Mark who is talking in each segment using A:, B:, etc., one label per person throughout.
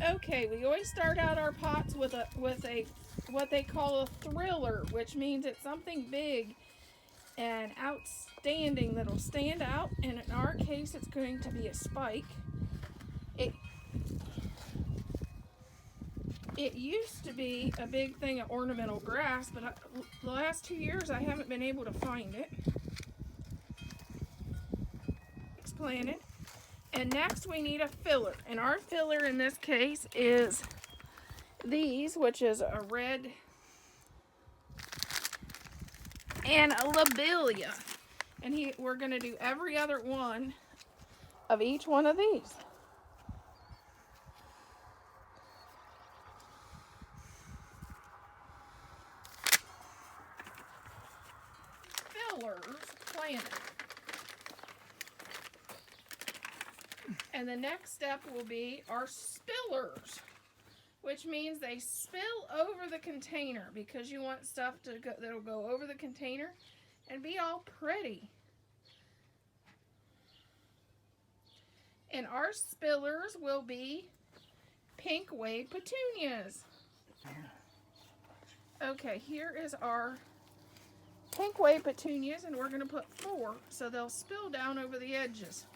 A: Okay, we always start out our pots with a what they call a thriller, which means it's something big and outstanding that'll stand out. And in our case, it's going to be a spike. It it used to be a big thing of ornamental grass, but the last 2 years I haven't been able to find it. It's planted. And next we need a filler. And our filler in this case is these, which is a red and a lobelia. And we're going to do every other one of each one of these. Fillers planted. And the next step will be our spillers, which means they spill over the container because you want stuff that'll go over the container and be all pretty. And our spillers will be pink wave petunias. Okay, here is our pink wave petunias, and we're going to put 4 so they'll spill down over the edges.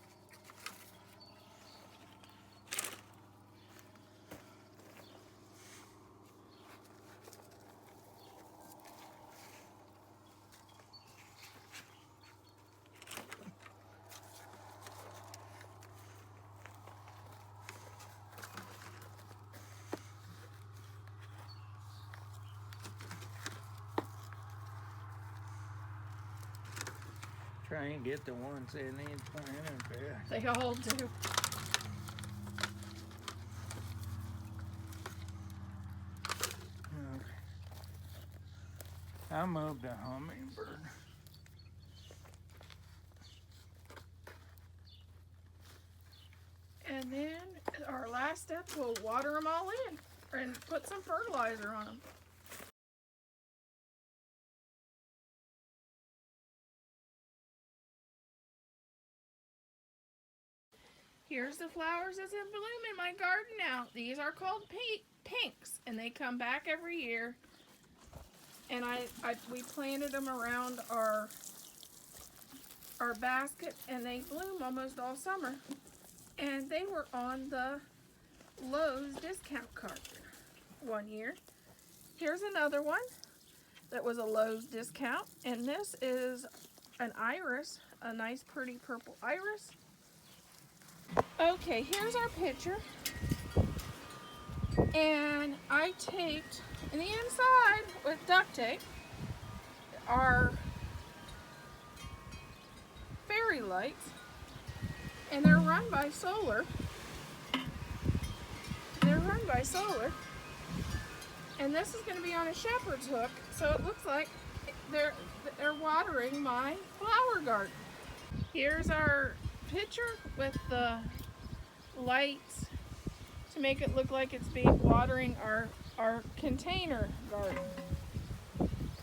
B: Try and get the ones that need planted back.
A: They all do.
B: Okay. I moved the hummingbird.
A: And then our last step, we'll water them all in and put some fertilizer on them. Here's the flowers that's in bloom in my garden now. These are called pinks, and they come back every year. And we planted them around our basket, and they bloom almost all summer. And they were on the Lowe's discount cart one year. Here's another one that was a Lowe's discount, and this is an iris, a nice pretty purple iris. Okay, here's our picture, and I taped in the inside with duct tape our fairy lights, and they're run by solar. And this is going to be on a shepherd's hook, so it looks like they're watering my flower garden. Here's our picture with the lights to make it look like it's watering our container garden.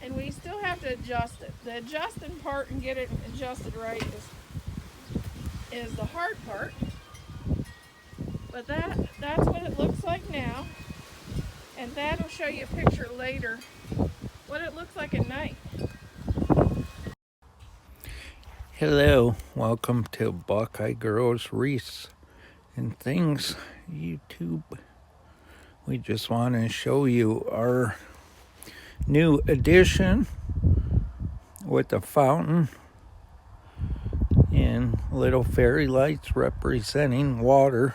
A: And we still have to adjust it. The adjusting part and get it adjusted right is the hard part. But that's what it looks like now. And Dad will show you a picture later what it looks like at night.
B: Hello, welcome to Buckeye Girls Wreaths and Things YouTube. We just want to show you our new addition with the fountain and little fairy lights representing watering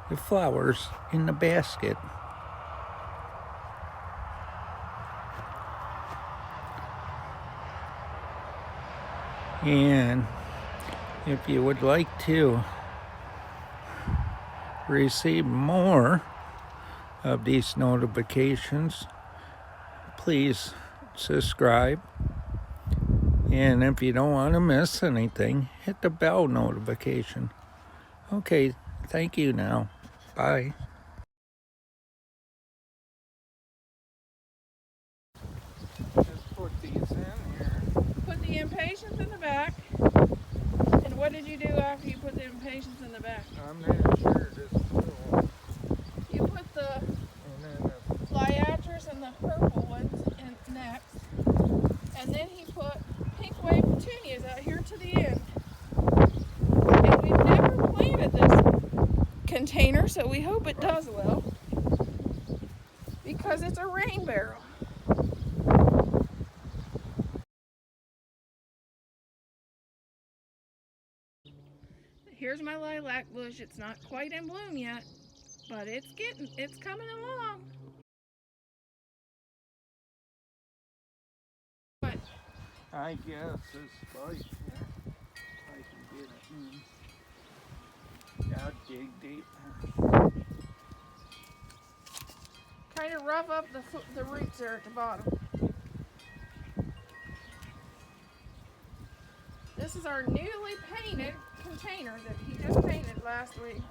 B: the flowers in the basket. And if you would like to receive more of these notifications, please subscribe. And if you don't want to miss anything, hit the bell notification. Okay, thank you now. Bye. Just put these in here.
A: Put the impatiens in the back, and And what did you do after you put the impatiens in the back?
B: I'm not sure. Just little.
A: You put the
B: And then
A: liatris and the purple ones in next. And then he put pink wave petunias out here to the end. And we've never planted this container, so we hope it does well. Because it's a rain barrel. Here's my lilac bush. It's not quite in bloom yet, but it's coming along. But
B: I guess this spike here, I can get it in. I'll dig deep.
A: kind of rough up the roots there at the bottom. This is our newly painted container that he just painted last week.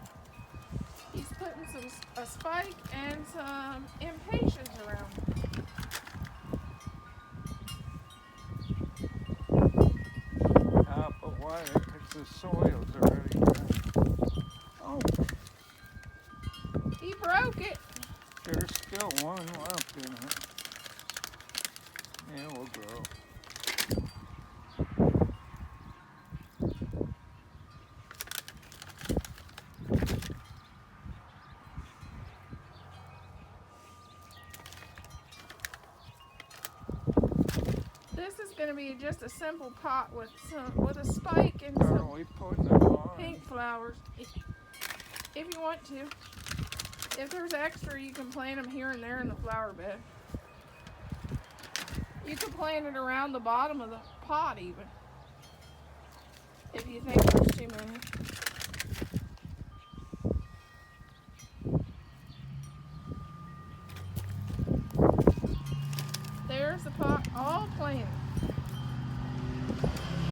A: He's putting a spike and some impatiens around.
B: But why? Because the soil's already done. Oh,
A: He broke it.
B: there's still one left in it. It will grow.
A: This is going to be just a simple pot with a spike and
B: Are
A: some
B: we putting it on?
A: pink flowers. If you want to. If there's extra, you can plant them here and there in the flower bed. You can plant it around the bottom of the pot even, if you think there's too many. There's the pot all planted.